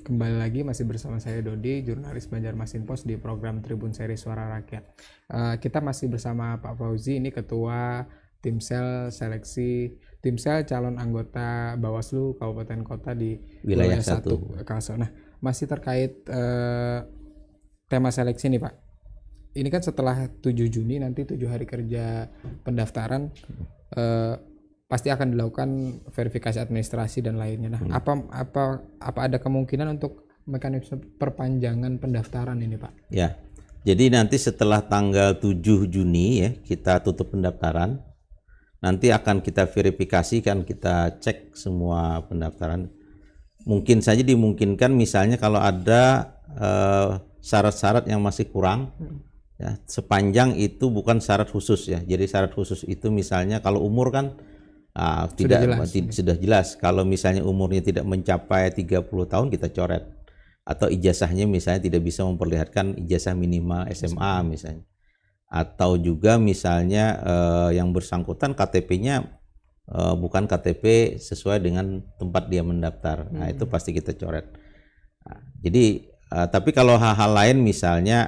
Kembali lagi masih bersama saya Dodi, jurnalis Banjarmasin Post di program Tribun Seri Suara Rakyat. Kita masih bersama Pak Fauzi, ini Ketua Timsel Seleksi Timsel Calon Anggota Bawaslu Kabupaten Kota di Wilayah 1 Kalsel. Nah, masih terkait tema seleksi nih Pak. Ini kan setelah 7 Juni nanti 7 hari kerja pendaftaran pasti akan dilakukan verifikasi administrasi dan lainnya. Nah, apa ada kemungkinan untuk mekanisme perpanjangan pendaftaran ini, Pak? Ya. Jadi nanti setelah tanggal 7 Juni ya, kita tutup pendaftaran. Nanti akan kita verifikasi, kan kita cek semua pendaftaran. Mungkin saja dimungkinkan misalnya kalau ada syarat-syarat yang masih kurang, ya, sepanjang itu bukan syarat khusus ya. Jadi syarat khusus itu misalnya kalau umur kan sudah jelas. Kalau misalnya umurnya tidak mencapai 30 tahun kita coret. Atau ijazahnya misalnya tidak bisa memperlihatkan ijazah minimal SMA misalnya. Atau juga misalnya yang bersangkutan KTP-nya bukan KTP sesuai dengan tempat dia mendaftar. Nah, itu pasti kita coret. Nah, jadi tapi kalau hal-hal lain misalnya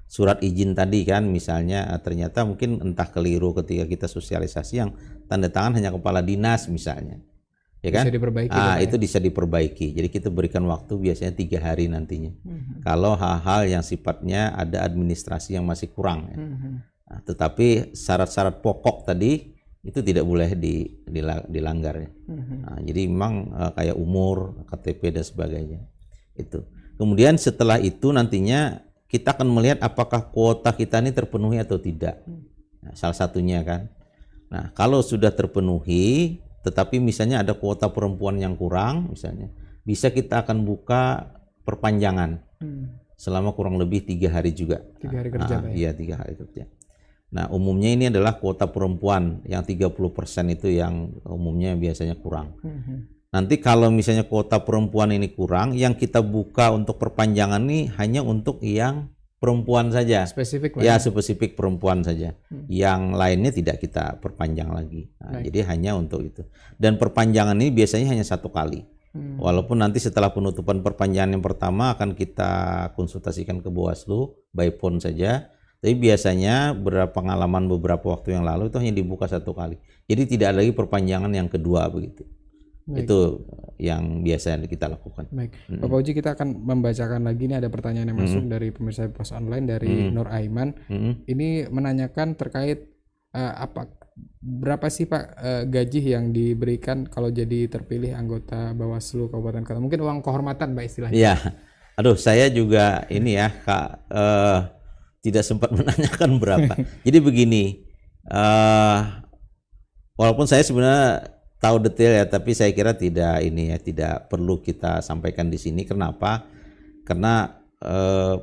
surat izin tadi kan misalnya ternyata mungkin entah keliru ketika kita sosialisasi yang tanda tangan hanya kepala dinas misalnya, ya kan? Bisa diperbaiki. Itu bisa diperbaiki. Jadi kita berikan waktu biasanya 3 hari nantinya. Kalau hal-hal yang sifatnya ada administrasi yang masih kurang, ya. Nah, tetapi syarat-syarat pokok tadi itu tidak boleh dilanggar. Ya. Nah, jadi memang kayak umur, KTP dan sebagainya. Itu. Kemudian setelah itu nantinya kita akan melihat apakah kuota kita ini terpenuhi atau tidak. Nah, salah satunya kan. Nah, kalau sudah terpenuhi, tetapi misalnya ada kuota perempuan yang kurang, misalnya, bisa kita akan buka perpanjangan selama kurang lebih 3 hari juga. 3 hari kerja, Pak. Iya, 3 hari kerja. Nah, umumnya ini adalah kuota perempuan yang 30% itu yang umumnya biasanya kurang. Nanti kalau misalnya kuota perempuan ini kurang, yang kita buka untuk perpanjangan ini hanya untuk yang perempuan saja. Spesifik, ya, spesifik perempuan saja. Yang lainnya tidak kita perpanjang lagi. Nah, jadi hanya untuk itu. Dan perpanjangan ini biasanya hanya 1 kali. Walaupun nanti setelah penutupan perpanjangan yang pertama akan kita konsultasikan ke Bawaslu by phone saja. Tapi biasanya pengalaman beberapa waktu yang lalu itu hanya dibuka 1 kali. Jadi tidak ada lagi perpanjangan yang kedua begitu. Baik. Itu yang biasa kita lakukan. Baik, Pak Fauzi, kita akan membacakan lagi nih, ada pertanyaan yang masuk dari pemirsa Pos Online dari Nur Aiman. Ini menanyakan terkait berapa sih Pak gaji yang diberikan kalau jadi terpilih anggota Bawaslu Kabupaten Kota? Mungkin uang kehormatan Pak istilahnya. Iya. Aduh, saya juga ini ya Kak tidak sempat menanyakan berapa. Jadi begini, walaupun saya sebenarnya tahu detail ya, tapi saya kira tidak perlu kita sampaikan di sini. Kenapa? Karena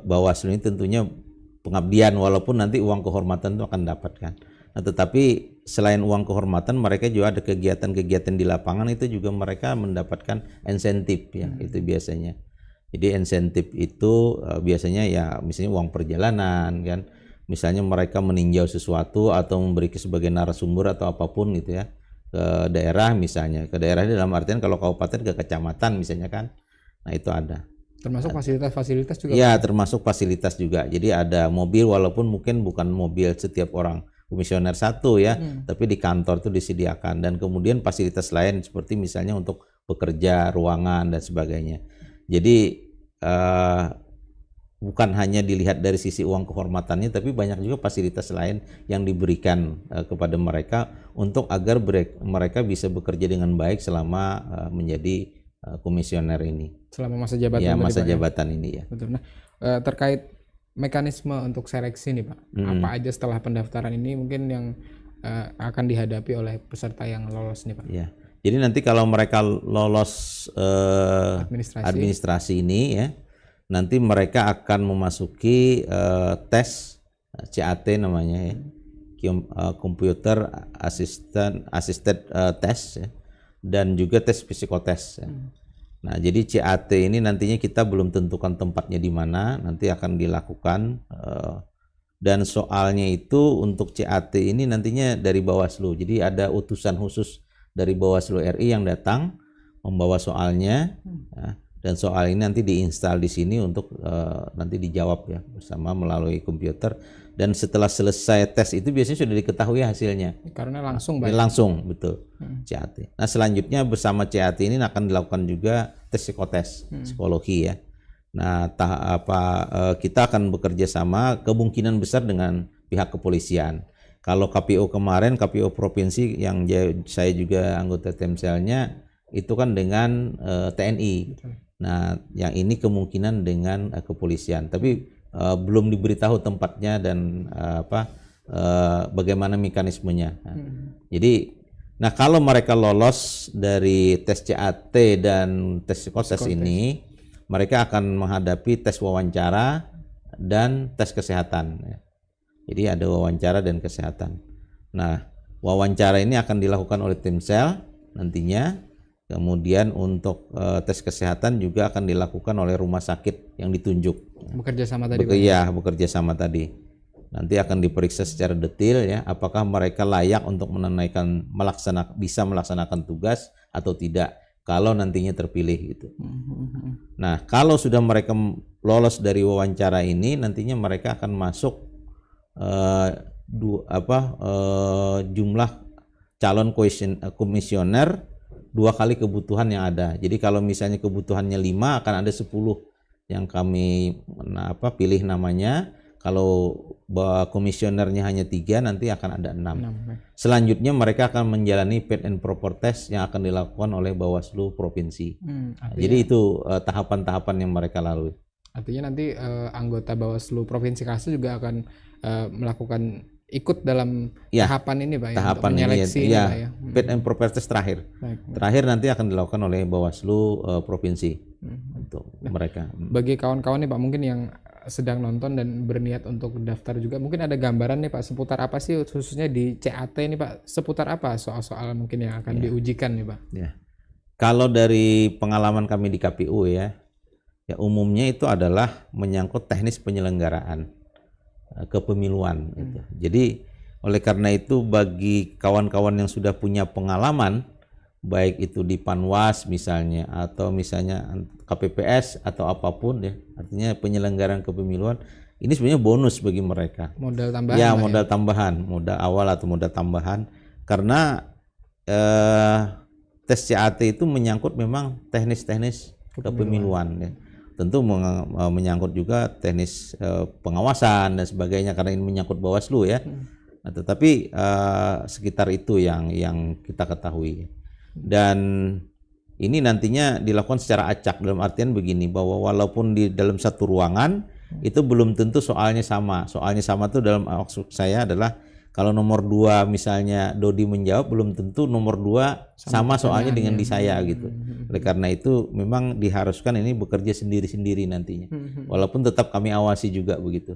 Bawaslu ini tentunya pengabdian, walaupun nanti uang kehormatan itu akan dapatkan. Nah, tetapi selain uang kehormatan, mereka juga ada kegiatan-kegiatan di lapangan, itu juga mereka mendapatkan insentif ya, itu biasanya. Jadi insentif itu biasanya ya misalnya uang perjalanan kan, misalnya mereka meninjau sesuatu atau memberi sebagai narasumber atau apapun gitu ya. Ke daerah misalnya, ke daerah dalam artian kalau kabupaten ke kecamatan misalnya kan, nah itu ada. Termasuk fasilitas-fasilitas juga? Ya, termasuk fasilitas juga. Jadi ada mobil, walaupun mungkin bukan mobil setiap orang komisioner 1 ya, tapi di kantor itu disediakan. Dan kemudian fasilitas lain seperti misalnya untuk bekerja, ruangan dan sebagainya. Jadi bukan hanya dilihat dari sisi uang kehormatannya, tapi banyak juga fasilitas lain yang diberikan kepada mereka untuk agar mereka bisa bekerja dengan baik selama menjadi komisioner ini. Selama masa jabatan. Ya, masa jabatan ini ya. Betul. Nah, terkait mekanisme untuk seleksi nih Pak, apa aja setelah pendaftaran ini mungkin yang akan dihadapi oleh peserta yang lolos nih Pak? Ya. Jadi nanti kalau mereka lolos administrasi ini ya, nanti mereka akan memasuki tes CAT namanya ya, Computer Assisted Test ya, dan juga tes psikotes ya. Nah, jadi CAT ini nantinya kita belum tentukan tempatnya di mana, nanti akan dilakukan dan soalnya itu untuk CAT ini nantinya dari Bawaslu. Jadi ada utusan khusus dari Bawaslu RI yang datang membawa soalnya. Ya. dan soal ini nanti diinstal di sini untuk nanti dijawab ya bersama melalui komputer, dan setelah selesai tes itu biasanya sudah diketahui hasilnya. Karena langsung Ya, langsung betul CAT. Nah selanjutnya bersama CAT ini akan dilakukan juga tes psikotes psikologi ya. Nah kita akan bekerja sama kemungkinan besar dengan pihak kepolisian. Kalau KPU kemarin, KPU provinsi yang saya juga anggota Temselnya itu kan dengan TNI. Nah yang ini kemungkinan dengan kepolisian. Tapi belum diberitahu tempatnya dan bagaimana mekanismenya. Nah, jadi, nah kalau mereka lolos dari tes CAT dan tes psikotes ini, mereka akan menghadapi tes wawancara dan tes kesehatan. Jadi ada wawancara dan kesehatan. Nah, wawancara ini akan dilakukan oleh Timsel nantinya. Kemudian untuk tes kesehatan juga akan dilakukan oleh rumah sakit yang ditunjuk. Bekerja sama tadi. Bekerja sama tadi. Nanti akan diperiksa secara detail ya, apakah mereka layak untuk bisa melaksanakan tugas atau tidak kalau nantinya terpilih gitu. Nah, kalau sudah mereka lolos dari wawancara ini, nantinya mereka akan masuk jumlah calon komisioner 2 kali kebutuhan yang ada. Jadi kalau misalnya kebutuhannya 5, akan ada 10 yang kami pilih namanya. Kalau komisionernya hanya 3, nanti akan ada 6. Selanjutnya mereka akan menjalani fit and proper test yang akan dilakukan oleh Bawaslu provinsi. Jadi itu tahapan-tahapan yang mereka lalui. Artinya nanti anggota Bawaslu provinsi Kalsel juga akan melakukan ikut dalam tahapan ini Pak, tahapan untuk menyeleksi ini, ya. Fit and proper test terakhir. Terakhir nanti akan dilakukan oleh Bawaslu provinsi untuk mereka. Bagi kawan-kawan nih Pak, mungkin yang sedang nonton dan berniat untuk daftar juga, mungkin ada gambaran nih Pak seputar apa sih khususnya di CAT ini Pak, seputar apa soal-soal mungkin yang akan diujikan nih Pak? Ya. Kalau dari pengalaman kami di KPU ya umumnya itu adalah menyangkut teknis penyelenggaraan kepemiluan. Gitu. Jadi oleh karena itu bagi kawan-kawan yang sudah punya pengalaman, baik itu di Panwas misalnya atau misalnya KPPS atau apapun ya, artinya penyelenggaraan kepemiluan ini sebenarnya bonus bagi mereka. Modal tambahan. Ya, modal tambahan, modal awal atau modal tambahan, karena tes CAT itu menyangkut memang teknis-teknis kepemiluan ya. Tentu menyangkut juga teknis pengawasan dan sebagainya karena ini menyangkut Bawaslu ya. Nah, tetapi sekitar itu yang kita ketahui. Dan ini nantinya dilakukan secara acak, dalam artian begini, bahwa walaupun di dalam satu ruangan itu belum tentu soalnya sama. Soalnya sama itu dalam maksud saya adalah kalau nomor 2 misalnya Dodi menjawab, belum tentu nomor 2 sama soalnya dengan di saya gitu. Oleh karena itu memang diharuskan ini bekerja sendiri-sendiri nantinya. Walaupun tetap kami awasi juga begitu.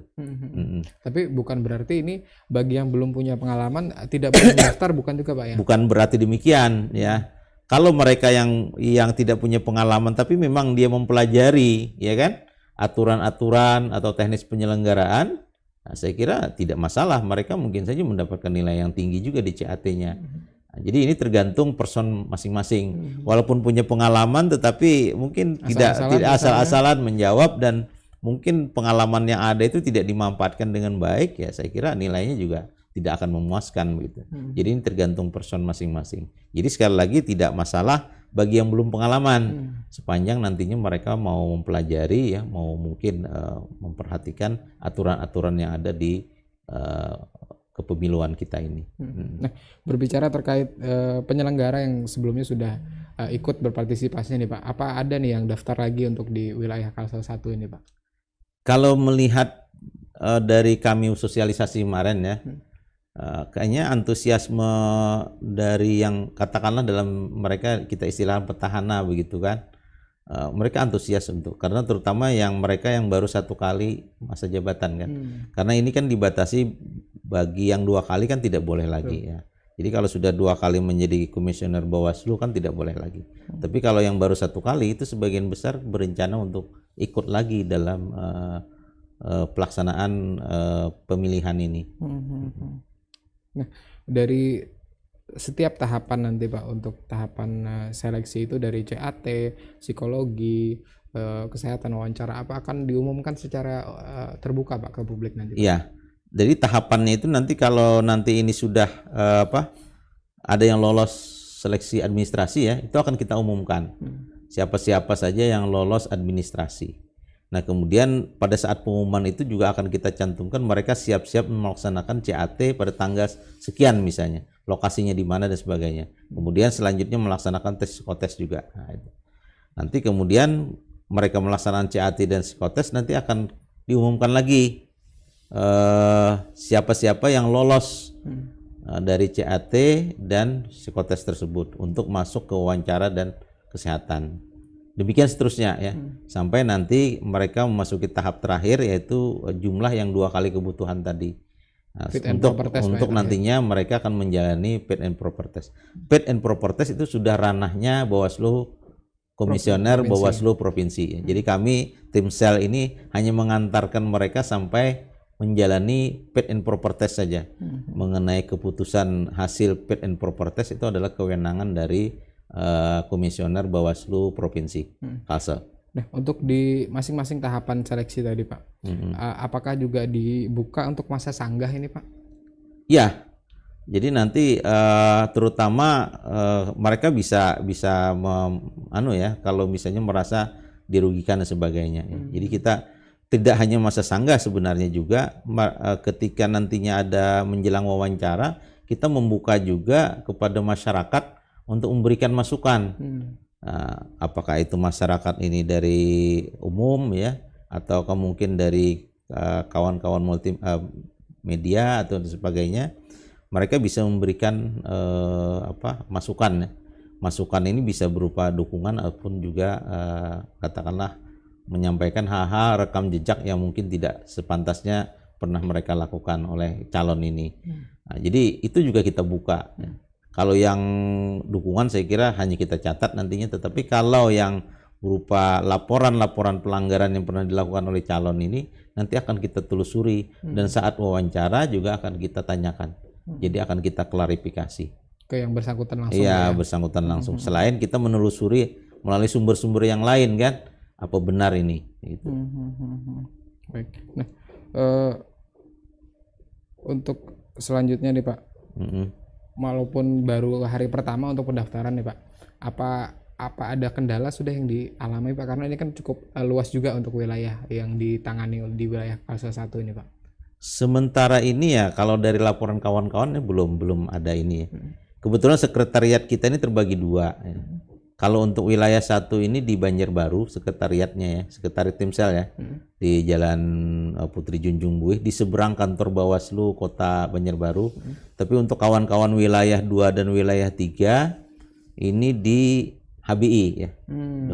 Tapi bukan berarti ini bagi yang belum punya pengalaman tidak boleh daftar, bukan juga Pak ya? Bukan berarti demikian ya. Kalau mereka yang tidak punya pengalaman tapi memang dia mempelajari ya kan aturan-aturan atau teknis penyelenggaraan, nah, saya kira tidak masalah, mereka mungkin saja mendapatkan nilai yang tinggi juga di CAT-nya. Nah, jadi ini tergantung person masing-masing. Walaupun punya pengalaman tetapi mungkin tidak asal-asalan menjawab dan mungkin pengalaman yang ada itu tidak dimanfaatkan dengan baik, ya saya kira nilainya juga tidak akan memuaskan begitu. Jadi ini tergantung person masing-masing. Jadi sekali lagi tidak masalah bagi yang belum pengalaman, sepanjang nantinya mereka mau mempelajari ya, mau mungkin memperhatikan aturan-aturan yang ada di kepemiluan kita ini. Nah, berbicara terkait penyelenggara yang sebelumnya sudah ikut berpartisipasi nih Pak, apa ada nih yang daftar lagi untuk di wilayah Kalsel 1 ini Pak? Kalau melihat dari kami sosialisasi kemarin ya, kayaknya antusiasme dari yang katakanlah dalam mereka kita istilahkan petahana begitu kan, mereka antusias untuk, karena terutama yang mereka yang baru 1 kali masa jabatan kan, karena ini kan dibatasi, bagi yang 2 kali kan tidak boleh lagi ya. Jadi kalau sudah 2 kali menjadi komisioner Bawaslu kan tidak boleh lagi. Tapi kalau yang baru 1 kali itu sebagian besar berencana untuk ikut lagi dalam pelaksanaan pemilihan ini. Nah, dari setiap tahapan nanti Pak, untuk tahapan seleksi itu dari CAT, psikologi, kesehatan wawancara, apa akan diumumkan secara terbuka Pak ke publik nanti? Iya. Jadi tahapannya itu nanti kalau nanti ini sudah ada yang lolos seleksi administrasi ya, itu akan kita umumkan. Siapa-siapa saja yang lolos administrasi. Nah, kemudian pada saat pengumuman itu juga akan kita cantumkan mereka siap-siap melaksanakan CAT pada tanggal sekian misalnya, lokasinya di mana dan sebagainya. Kemudian selanjutnya melaksanakan tes psikotes juga. Nah, itu. Nanti kemudian mereka melaksanakan CAT dan psikotes nanti akan diumumkan lagi siapa-siapa yang lolos dari CAT dan psikotes tersebut untuk masuk ke wawancara dan kesehatan. Demikian seterusnya ya, sampai nanti mereka memasuki tahap terakhir yaitu jumlah yang 2 kali kebutuhan tadi. Nah, untuk nantinya mereka akan menjalani fit and proper test. Fit and proper test itu sudah ranahnya Bawaslu Komisioner Bawaslu Provinsi. Jadi kami tim sel ini hanya mengantarkan mereka sampai menjalani fit and proper test saja. Mengenai keputusan hasil fit and proper test itu adalah kewenangan dari Komisioner Bawaslu Provinsi Kalsel. Nah, untuk di masing-masing tahapan seleksi tadi Pak, apakah juga dibuka untuk masa sanggah ini Pak? Ya, jadi nanti terutama mereka bisa kalau misalnya merasa dirugikan dan sebagainya. Jadi kita tidak hanya masa sanggah sebenarnya juga ketika nantinya ada menjelang wawancara, kita membuka juga kepada masyarakat untuk memberikan masukan. Apakah itu masyarakat ini dari umum ya, atau mungkin dari kawan-kawan media atau sebagainya, mereka bisa memberikan masukan. Masukan ini bisa berupa dukungan ataupun juga katakanlah menyampaikan hal-hal rekam jejak yang mungkin tidak sepantasnya pernah mereka lakukan oleh calon ini. Nah, jadi itu juga kita buka. Kalau yang dukungan saya kira hanya kita catat nantinya, tetapi kalau yang berupa laporan-laporan pelanggaran yang pernah dilakukan oleh calon ini nanti akan kita telusuri dan saat wawancara juga akan kita tanyakan. Jadi akan kita klarifikasi ke yang bersangkutan langsung. Iya, bersangkutan langsung. Selain kita menelusuri melalui sumber-sumber yang lain kan, apa benar ini? Gitu. Baik. Nah, untuk selanjutnya nih Pak. Walaupun baru hari pertama untuk pendaftaran nih Pak, apa ada kendala sudah yang dialami Pak? Karena ini kan cukup luas juga untuk wilayah yang ditangani di wilayah Kalsel 1 ini Pak. Sementara ini ya kalau dari laporan kawan-kawan belum ada ini. Kebetulan sekretariat kita ini terbagi 2. Ya. Kalau untuk wilayah 1 ini di Banjarbaru sekretariatnya ya, sekretariat Timsel ya, di Jalan Putri Junjung Buih di seberang kantor Bawaslu Kota Banjarbaru. Tapi untuk kawan-kawan wilayah 2 dan wilayah 3 ini di HBI ya.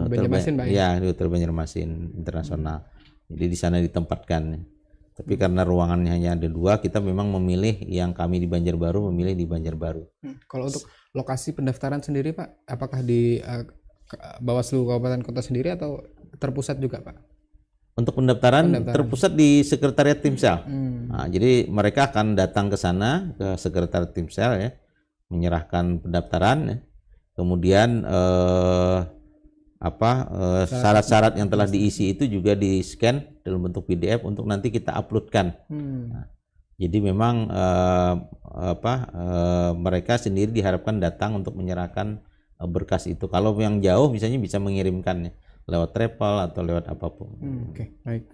Banjarmasin Pak ya, di Hotel Banjarmasin Internasional. Jadi di sana ditempatkan. Tapi karena ruangannya hanya ada 2, kita memang memilih yang kami di Banjarbaru memilih di Banjarbaru. Kalau untuk lokasi pendaftaran sendiri Pak, apakah di Bawaslu Kabupaten Kota sendiri atau terpusat juga Pak? Untuk pendaftaran terpusat di sekretariat Timsel. Nah, jadi mereka akan datang ke sana ke sekretariat Timsel ya, menyerahkan pendaftaran ya. Kemudian syarat-syarat yang telah diisi itu juga di-scan dalam bentuk PDF untuk nanti kita uploadkan. Nah, jadi memang mereka sendiri diharapkan datang untuk menyerahkan berkas itu. Kalau yang jauh misalnya bisa mengirimkannya lewat travel atau lewat apapun. Oke, baik.